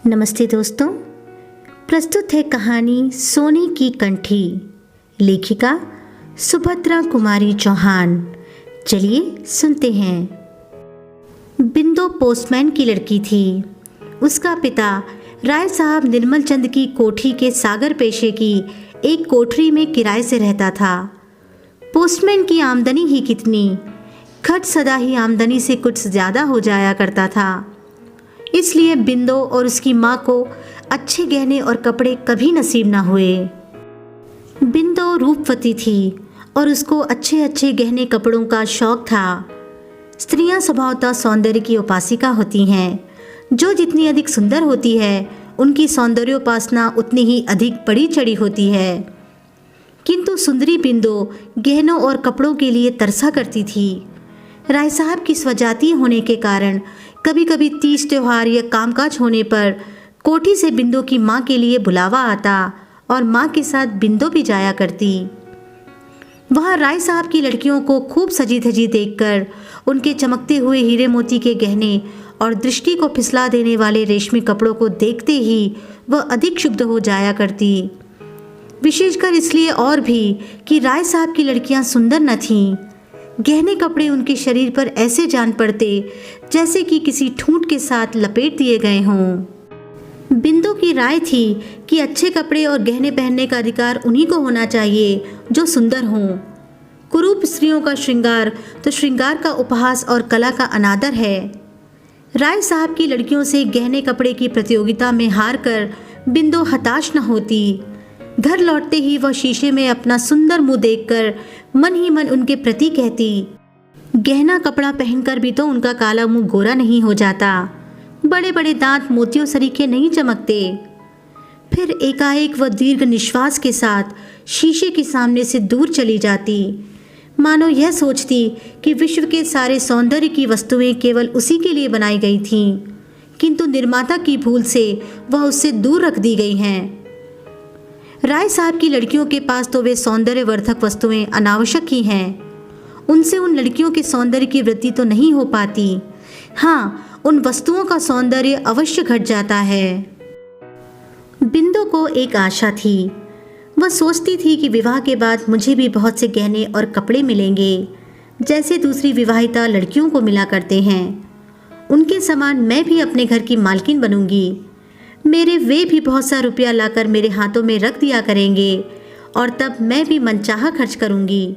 नमस्ते दोस्तों, प्रस्तुत है कहानी सोने की कंठी, लेखिका सुभद्रा कुमारी चौहान। चलिए सुनते हैं। बिंदु पोस्टमैन की लड़की थी। उसका पिता राय साहब निर्मल चंद की कोठी के सागर पेशे की एक कोठरी में किराए से रहता था। पोस्टमैन की आमदनी ही कितनी, खर्च सदा ही आमदनी से कुछ ज़्यादा हो जाया करता था। इसलिए बिंदु और उसकी माँ को अच्छे गहने और कपड़े कभी नसीब ना हुए। बिंदु रूपवती थी और उसको अच्छे अच्छे गहने कपड़ों का शौक था। स्त्रियां स्वभावतः सौंदर्य की उपासिका होती हैं। जो जितनी अधिक सुंदर होती है, उनकी सौंदर्योपासना उतनी ही अधिक बढ़ी चढ़ी होती है। किंतु सुंदरी बिंदु गहनों और कपड़ों के लिए तरसा करती थी। राय साहब की स्वजातीय होने के कारण कभी कभी तीज त्योहार या कामकाज होने पर कोठी से बिंदु की माँ के लिए बुलावा आता और माँ के साथ बिंदु भी जाया करती। वहाँ राय साहब की लड़कियों को खूब सजी धजी देखकर उनके चमकते हुए हीरे मोती के गहने और दृष्टि को फिसला देने वाले रेशमी कपड़ों को देखते ही वह अधिक क्षुब्ध हो जाया करती। विशेषकर इसलिए और भी कि राय साहब की लड़कियां सुंदर न थीं। गहने कपड़े उनके शरीर पर ऐसे जान पड़ते जैसे कि किसी ठूंठ के साथ लपेट दिए गए हों। बिंदु की राय थी कि अच्छे कपड़े और गहने पहनने का अधिकार उन्हीं को होना चाहिए जो सुंदर हों। कुरूप स्त्रियों का श्रृंगार तो श्रृंगार का उपहास और कला का अनादर है। राय साहब की लड़कियों से गहने कपड़े की प्रतियोगिता में हार कर बिंदु हताश न होती। घर लौटते ही वह शीशे में अपना सुंदर मुंह देखकर मन ही मन उनके प्रति कहती, गहना कपड़ा पहनकर भी तो उनका काला मुंह गोरा नहीं हो जाता, बड़े बड़े दांत मोतियों सरीखे नहीं चमकते। फिर एकाएक वह दीर्घ निश्वास के साथ शीशे के सामने से दूर चली जाती, मानो यह सोचती कि विश्व के सारे सौंदर्य की वस्तुएं केवल उसी के लिए बनाई गई थीं, किंतु निर्माता की भूल से वह उससे दूर रख दी गई हैं। राय साहब की लड़कियों के पास तो वे सौंदर्यवर्धक वस्तुएं अनावश्यक ही हैं। उनसे उन लड़कियों के सौंदर्य की वृद्धि तो नहीं हो पाती। हाँ, उन वस्तुओं का सौंदर्य अवश्य घट जाता है। बिंदु को एक आशा थी। वह सोचती थी कि विवाह के बाद मुझे भी बहुत से गहने और कपड़े मिलेंगे, जैसे दूसरी विवाहिता लड़कियों को मिला करते हैं। उनके समान मैं भी अपने घर की मालकिन बनूंगी। मेरे वे भी बहुत सा रुपया लाकर मेरे हाथों में रख दिया करेंगे और तब मैं भी मनचाहा खर्च करूंगी।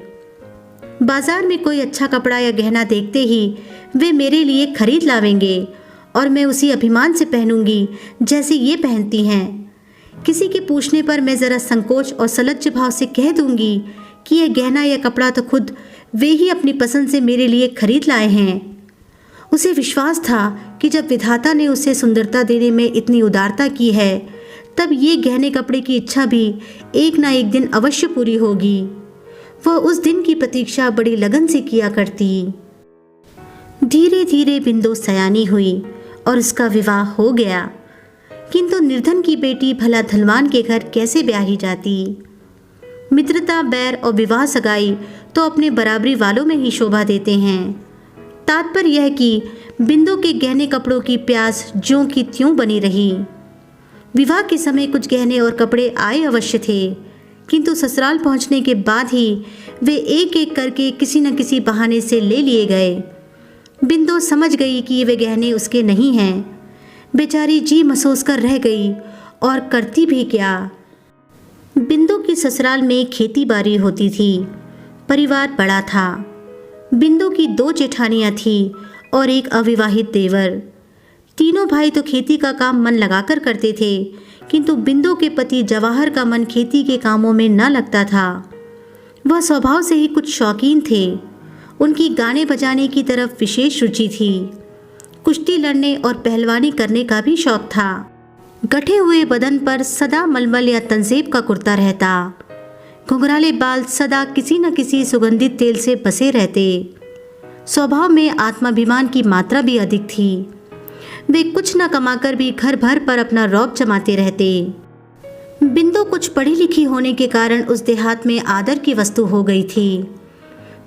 बाजार में कोई अच्छा कपड़ा या गहना देखते ही वे मेरे लिए खरीद लावेंगे और मैं उसी अभिमान से पहनूंगी जैसे ये पहनती हैं। किसी के पूछने पर मैं ज़रा संकोच और सलज्ज भाव से कह दूंगी कि यह गहना या कपड़ा तो खुद वे ही अपनी पसंद से मेरे लिए खरीद लाए हैं। उसे विश्वास था कि जब विधाता ने उसे सुंदरता देने में इतनी उदारता की है, तब ये गहने कपड़े की इच्छा भी एक ना एक दिन अवश्य पूरी होगी। वह उस दिन की प्रतीक्षा बड़ी लगन से किया करती। धीरे धीरे बिंदु सयानी हुई और उसका विवाह हो गया। किंतु निर्धन की बेटी भला धनवान के घर कैसे ब्याही जाती। मित्रता, बैर और विवाह सगाई तो अपने बराबरी वालों में ही शोभा देते हैं। तात्पर्य यह कि बिंदु के गहने कपड़ों की प्यास ज्यों की त्यों बनी रही। विवाह के समय कुछ गहने और कपड़े आए अवश्य थे, किंतु ससुराल पहुंचने के बाद ही वे एक एक करके किसी न किसी बहाने से ले लिए गए। बिंदु समझ गई कि वे गहने उसके नहीं हैं। बेचारी जी महसूस कर रह गई और करती भी क्या। बिंदु की ससुराल में खेती बाड़ी होती थी। परिवार बड़ा था। बिंदु की 2 जेठानियां थीं और एक अविवाहित देवर। तीनों भाई तो खेती का काम मन लगाकर करते थे, किंतु बिंदु के पति जवाहर का मन खेती के कामों में न लगता था। वह स्वभाव से ही कुछ शौकीन थे। उनकी गाने बजाने की तरफ विशेष रुचि थी। कुश्ती लड़ने और पहलवानी करने का भी शौक था। गठे हुए बदन पर सदा मलमल या तंजेब का कुर्ता रहता। घुंघराले बाल सदा किसी न किसी सुगंधित तेल से बसे रहते। स्वभाव में आत्माभिमान की मात्रा भी अधिक थी। वे कुछ न कमाकर भी घर भर पर अपना रौब जमाते रहते। बिंदु कुछ पढ़ी लिखी होने के कारण उस देहात में आदर की वस्तु हो गई थी।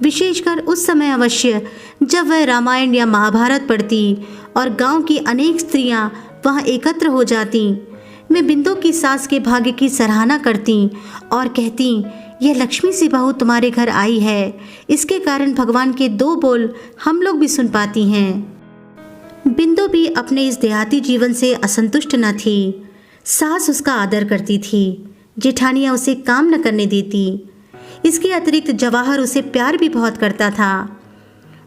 विशेषकर उस समय अवश्य जब वह रामायण या महाभारत पढ़ती और गांव की अनेक स्त्रियां वहाँ एकत्र हो जाती। वे बिंदु की सास के भाग्य की सराहना करती और कहती, यह लक्ष्मी सी बहू तुम्हारे घर आई है, इसके कारण भगवान के 2 बोल हम लोग भी सुन पाती हैं। बिंदु भी अपने इस देहाती जीवन से असंतुष्ट न थी। सास उसका आदर करती थी, जेठानियाँ उसे काम न करने देती। इसके अतिरिक्त जवाहर उसे प्यार भी बहुत करता था।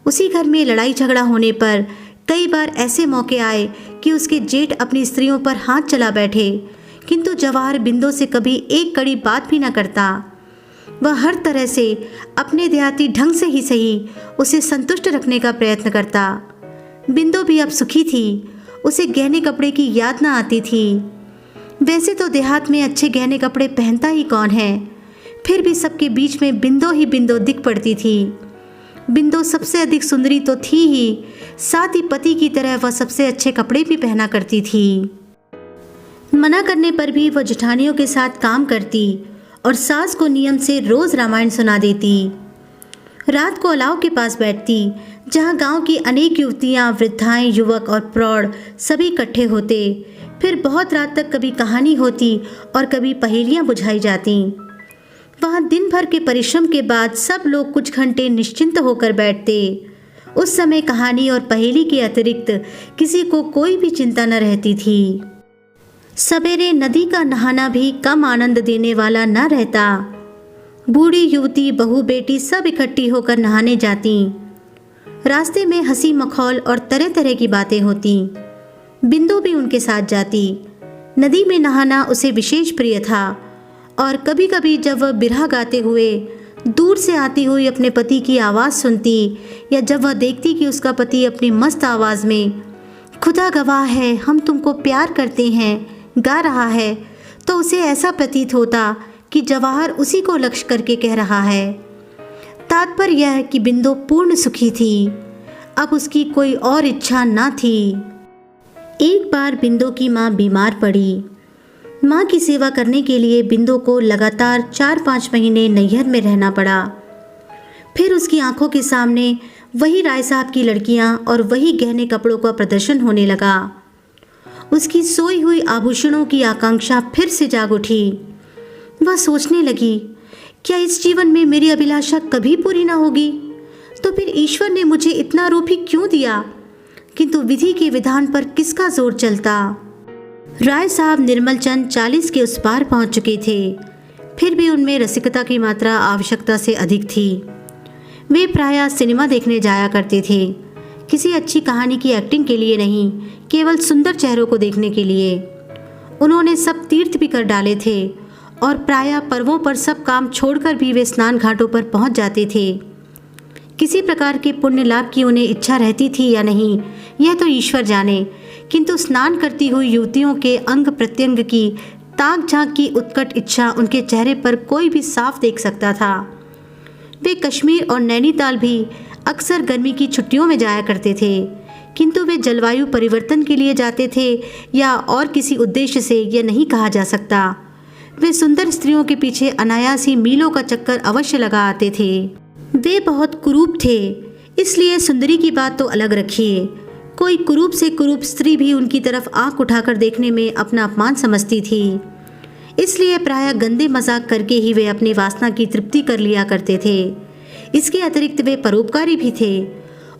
उसी घर में लड़ाई झगड़ा होने पर कई बार ऐसे मौके आए कि उसके जेठ अपनी स्त्रियों पर हाथ चला बैठे, किंतु जवाहर बिंदु से कभी एक कड़ी बात भी न करता। वह हर तरह से अपने देहाती ढंग से ही सही उसे संतुष्ट रखने का प्रयत्न करता। बिंदु भी अब सुखी थी, उसे गहने कपड़े की याद न आती थी। वैसे तो देहात में अच्छे गहने कपड़े पहनता ही कौन है, फिर भी सबके बीच में बिंदु ही बिंदु दिख पड़ती थी। बिंदु सबसे अधिक सुंदरी तो थी ही, साथ ही पति की तरह वह सबसे अच्छे कपड़े भी पहना करती थी। मना करने पर भी वह जेठानियों के साथ काम करती और सास को नियम से रोज रामायण सुना देती। रात को अलाव के पास बैठती, जहाँ गांव की अनेक युवतियाँ, वृद्धाएं, युवक और प्रौढ़ सभी इकट्ठे होते। फिर बहुत रात तक कभी कहानी होती और कभी पहेलियाँ बुझाई जाती। वहाँ दिन भर के परिश्रम के बाद सब लोग कुछ घंटे निश्चिंत होकर बैठते। उस समय कहानी और पहेली के अतिरिक्त किसी को कोई भी चिंता न रहती थी। सवेरे नदी का नहाना भी कम आनंद देने वाला न रहता। बूढ़ी युवती, बहू, बेटी सब इकट्ठी होकर नहाने जाती। रास्ते में हंसी मखौल और तरह तरह की बातें होती। बिंदु भी उनके साथ जाती। नदी में नहाना उसे विशेष प्रिय था और कभी कभी जब वह बिरहा गाते हुए दूर से आती हुई अपने पति की आवाज़ सुनती, या जब वह देखती कि उसका पति अपनी मस्त आवाज़ में खुदा गवाह है हम तुमको प्यार करते हैं गा रहा है, तो उसे ऐसा प्रतीत होता कि जवाहर उसी को लक्ष्य करके कह रहा है। तात्पर्य यह कि बिंदु पूर्ण सुखी थी, अब उसकी कोई और इच्छा न थी। एक बार बिंदु की माँ बीमार पड़ी। माँ की सेवा करने के लिए बिंदु को लगातार 4-5 महीने नैहर में रहना पड़ा। फिर उसकी आंखों के सामने वही राय साहब की लड़कियां और वही गहने कपड़ों का प्रदर्शन होने लगा। उसकी सोई हुई आभूषणों की आकांक्षा फिर से जाग उठी। वह सोचने लगी, क्या इस जीवन में मेरी अभिलाषा कभी पूरी ना होगी? तो फिर ईश्वर ने मुझे इतना रूप ही क्यों दिया? किंतु विधि के विधान पर किसका जोर चलता? राय साहब निर्मल चंद 40 के उस पार पहुंच चुके थे, फिर भी उनमें रसिकता की मात्रा आवश्यकता से अधिक थी। वे प्रायः सिनेमा देखने जाया करते थे, किसी अच्छी कहानी की एक्टिंग के लिए नहीं, केवल सुंदर चेहरों को देखने के लिए। उन्होंने सब तीर्थ भी कर डाले थे और प्रायः पर्वों पर सब काम छोड़कर भी वे स्नान घाटों पर पहुंच जाते थे। किसी प्रकार के पुण्य लाभ की उन्हें इच्छा रहती थी या नहीं, यह तो ईश्वर जाने, किंतु स्नान करती हुई युवतियों के अंग प्रत्यंग की ताक झांक की उत्कट इच्छा उनके चेहरे पर कोई भी साफ देख सकता था। वे कश्मीर और नैनीताल भी अक्सर गर्मी की छुट्टियों में जाया करते थे, किंतु वे जलवायु परिवर्तन के लिए जाते थे या और किसी उद्देश्य से, यह नहीं कहा जा सकता। वे सुंदर स्त्रियों के पीछे अनायास ही मीलों का चक्कर अवश्य लगा आते थे। वे बहुत कुरूप थे, इसलिए सुंदरी की बात तो अलग रखिए, कोई कुरूप से कुरूप स्त्री भी उनकी तरफ आंख उठाकर देखने में अपना अपमान समझती थी। इसलिए प्रायः गंदे मजाक करके ही वे अपनी वासना की तृप्ति कर लिया करते थे। इसके अतिरिक्त वे परोपकारी भी थे।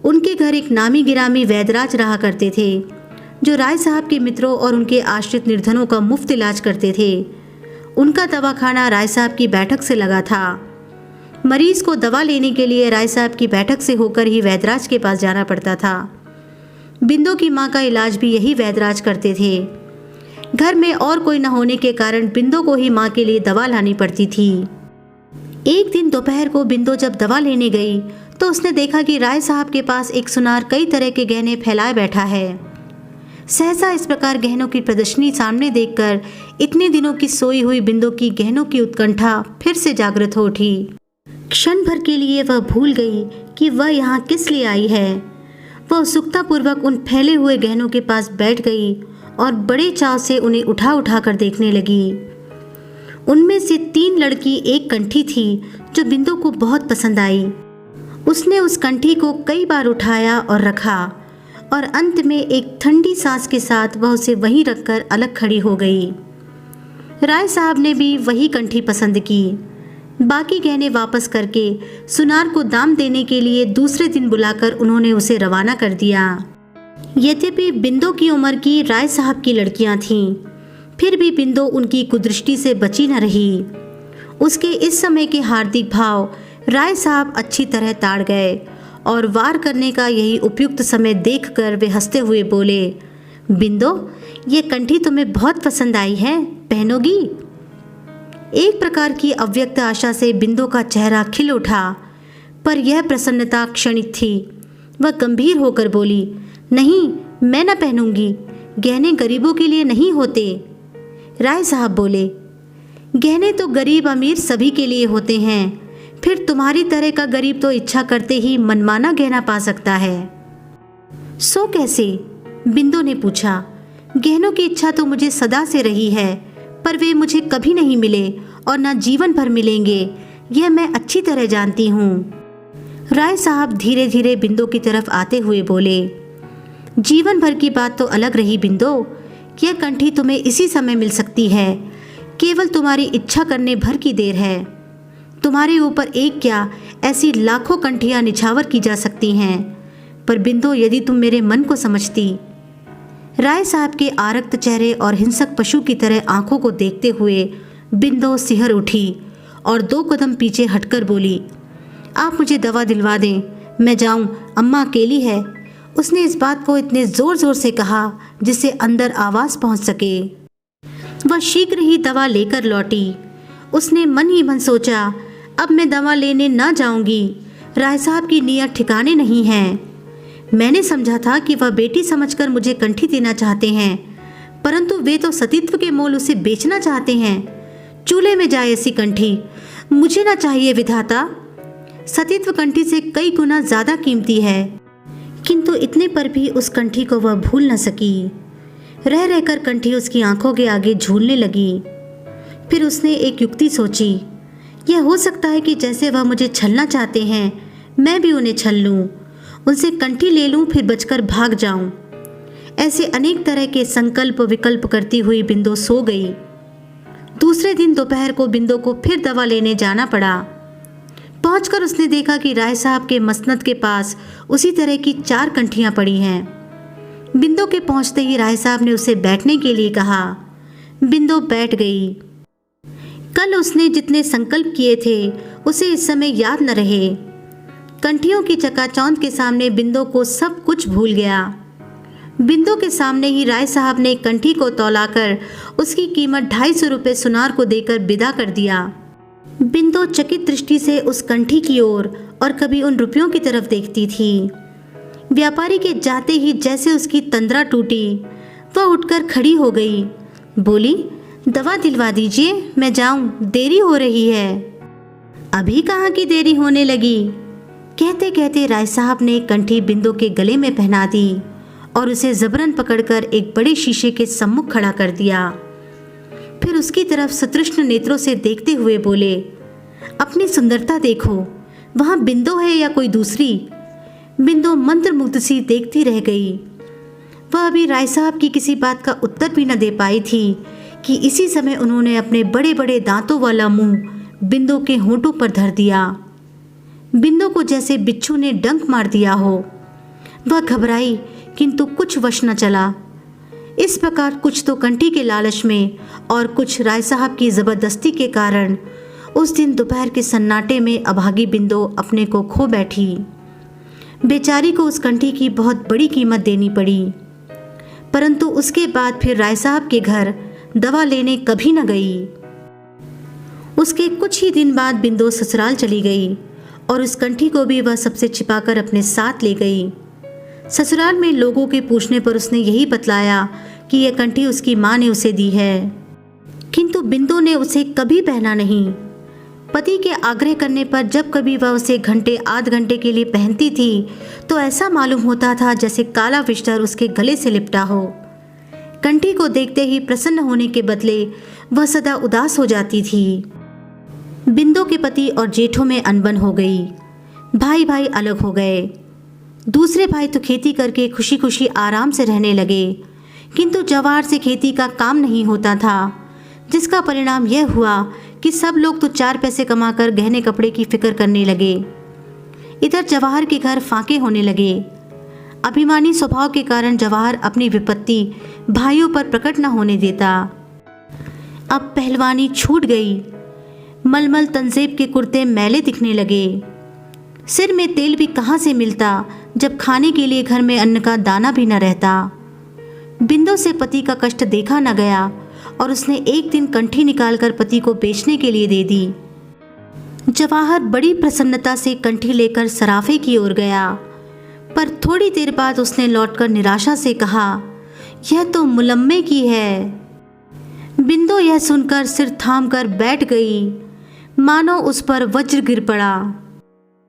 उनके घर एक नामी गिरामी वैद्यराज रहा करते थे, जो राय साहब के मित्रों और उनके आश्रित निर्धनों का मुफ्त इलाज करते थे। उनका दवाखाना राय साहब की बैठक से लगा था। मरीज को दवा लेने के लिए राय साहब की बैठक से होकर ही वैद्यराज के पास जाना पड़ता था। बिंदु की माँ का इलाज भी यही वैद्यराज करते थे। घर में और कोई न होने के कारण बिंदु को ही माँ के लिए दवा लानी पड़ती थी। एक दिन दोपहर को बिंदु जब दवा लेने गई तो उसने देखा कि राय साहब के पास एक सुनार कई तरह के गहने फैलाए बैठा है। सहसा इस प्रकार गहनों की प्रदर्शनी सामने देखकर इतने दिनों की सोई हुई बिंदु की गहनों की उत्कंठा फिर से जागृत हो उठी। क्षण भर के लिए वह भूल गई कि वह यहाँ किस लिए आई है। वह उत्सुकतापूर्वक उन फैले हुए गहनों के पास बैठ गई और बड़े चाव से उन्हें उठा उठा कर देखने लगी। उनमें से 3 लड़की एक कंठी थी जो बिंदु को बहुत पसंद आई। उसने उस कंठी को कई बार उठाया और रखा और अंत में एक ठंडी सांस के साथ वह उसे वहीं रखकर अलग खड़ी हो गई। राय साहब ने भी वही कंठी पसंद की। बाकी गहने वापस करके सुनार को दाम देने के लिए दूसरे दिन बुलाकर उन्होंने उसे रवाना कर दिया। यद्यपि बिंदो की उम्र की राय साहब की लड़कियां थीं, फिर भी बिंदो उनकी कुदृष्टि से बची न रही। उसके इस समय के हार्दिक भाव राय साहब अच्छी तरह ताड़ गए और वार करने का यही उपयुक्त समय देखकर वे हंसते हुए बोले, बिंदो, ये कंठी तुम्हें बहुत पसंद आई है, पहनोगी? एक प्रकार की अव्यक्त आशा से बिंदो का चेहरा खिल उठा, पर यह प्रसन्नता क्षणिक थी। वह गंभीर होकर बोली, नहीं, मैं न पहनूंगी, गहने गरीबों के लिए नहीं होते। राय साहब बोले, गहने तो गरीब अमीर सभी के लिए होते हैं, फिर तुम्हारी तरह का गरीब तो इच्छा करते ही मनमाना गहना पा सकता है। सो कैसे? बिंदो ने पूछा। गहनों की इच्छा तो मुझे सदा से रही है, पर वे मुझे कभी नहीं मिले और न जीवन भर मिलेंगे, यह मैं अच्छी तरह जानती हूँ। राय साहब धीरे धीरे बिंदो की तरफ आते हुए बोले, जीवन भर की बात तो अलग रही बिंदो, यह कंठी तुम्हें इसी समय मिल सकती है, केवल तुम्हारी इच्छा करने भर की देर है। तुम्हारे ऊपर एक क्या ऐसी लाखों कंठियां निछावर की जा सकती हैं, पर बिंदो, यदि तुम मेरे मन को समझती। राय साहब के आरक्त चेहरे और हिंसक पशु की तरह आंखों को देखते हुए बिंदो सिहर उठी और 2 कदम पीछे हटकर बोली, आप मुझे दवा दिलवा दें, मैं जाऊं, अम्मा अकेली है। उसने इस बात को इतने जोर जोर से कहा जिससे अंदर आवाज पहुंच सके। वह शीघ्र ही दवा लेकर लौटी। उसने मन ही मन सोचा, अब मैं दवा लेने ना जाऊंगी, राय साहब की नीयत ठिकाने नहीं है। मैंने समझा था कि वह बेटी समझकर मुझे कंठी देना चाहते हैं, परंतु वे तो सतीत्व के मोल उसे बेचना चाहते हैं। चूल्हे में जाए ऐसी कंठी मुझे ना चाहिए विधाता। सतीत्व कंठी से कई गुना ज्यादा कीमती है, किंतु इतने पर भी उस कंठी को वह भूल न सकी। रह रहकर कंठी उसकी आंखों के आगे झूलने लगी। फिर उसने एक युक्ति सोची, यह हो सकता है कि जैसे वह मुझे छलना चाहते हैं, मैं भी उन्हें छल लूं, उनसे कंठी ले लूं, फिर बचकर भाग जाऊं। ऐसे अनेक तरह के संकल्प विकल्प करती हुई बिंदो सो गई। दूसरे दिन दोपहर को बिंदो को फिर दवा लेने जाना पड़ा। पहुंचकर उसने देखा कि राय साहब के मसनद के पास उसी तरह की 4 कंठियां पड़ी हैं। बिंदो के पहुंचते ही राय साहब ने उसे बैठने के लिए कहा। बिंदो बैठ गई। कल उसने जितने संकल्प किए थे उसे इस समय याद न रहे। कंठियों की चकाचौंध के सामने बिंदो को सब कुछ भूल गया। बिंदो के सामने ही राय साहब ने कंठी को तौलाकर उसकी कीमत 250 रुपये सुनार को देकर विदा कर दिया। बिंदो चकित दृष्टि से उस कंठी की ओर और कभी उन रुपयों की तरफ देखती थी। व्यापारी के जाते ही जैसे उसकी तंद्रा टूटी, वह उठकर खड़ी हो गई। बोली, दवा दिलवा दीजिए, मैं जाऊं, देरी हो रही है। अभी कहाँ की देरी होने लगी? कहते कहते राय साहब ने कंठी बिंदो के गले में पहना दी और उसे जबरन पकड़कर एक बड़े शीशे के सम्मुख खड़ा कर दिया। फिर उसकी तरफ सतृष्ण नेत्रों से देखते हुए बोले, अपनी सुंदरता देखो, वहां बिंदो है या कोई दूसरी? बिंदो मंत्रमुग्ध सी देखती रह गई। वह अभी राय साहब की किसी बात का उत्तर भी न दे पाई थी कि इसी समय उन्होंने अपने बड़े बड़े दांतों वाला मुंह बिंदो के होंठों पर धर दिया। बिंदो को जैसे बिच्छू ने डंक मार दिया हो। वह घबराई, किंतु कुछ वश न चला। इस प्रकार कुछ तो कंठी के लालच में और कुछ राय साहब की जबरदस्ती के कारण उस दिन दोपहर के सन्नाटे में अभागी बिंदो अपने को खो बैठी। बेचारी को उस कंठी की बहुत बड़ी कीमत देनी पड़ी, परंतु उसके बाद फिर राय साहब के घर दवा लेने कभी न गई। उसके कुछ ही दिन बाद बिंदो ससुराल चली गई और उस कंठी को भी वह सबसे छिपाकर अपने साथ ले गई। ससुराल में लोगों के पूछने पर उसने यही बतलाया कि यह कंठी उसकी माँ ने उसे दी है, किंतु बिंदो ने उसे कभी पहना नहीं। पति के आग्रह करने पर जब कभी वह उसे घंटे आध घंटे के लिए पहनती थी तो ऐसा मालूम होता था जैसे काला विस्तर उसके गले से लिपटा हो। कंठी को देखते ही प्रसन्न होने के बदले वह सदा उदास हो जाती थी। बिंदो के पति और जेठों में अनबन हो गई। भाई भाई अलग हो गए। दूसरे भाई तो खेती करके खुशी खुशी आराम से रहने लगे, किंतु जवाहर से खेती का काम नहीं होता था, जिसका परिणाम यह हुआ कि सब लोग तो 4 पैसे कमाकर गहने कपड़े की फिक्र करने लगे। इधर जवाहर के घर फाके होने लगे। अभिमानी स्वभाव के कारण जवाहर अपनी विपत्ति भाइयों पर प्रकट न होने देता। अब पहलवानी छूट गई। मलमल तंजेब के कुर्ते मैले दिखने लगे। सिर में तेल भी कहाँ से मिलता जब खाने के लिए घर में अन्न का दाना भी न रहता। बिंदु से पति का कष्ट देखा न गया और उसने एक दिन कंठी निकालकर पति को बेचने के लिए दे दी। जवाहर बड़ी प्रसन्नता से कंठी लेकर सराफे की ओर गया, पर थोड़ी देर बाद उसने लौटकर निराशा से कहा, यह तो मुलम्मे की है। बिंदु यह सुनकर सिर थाम कर बैठ गई, मानो उस पर वज्र गिर पड़ा।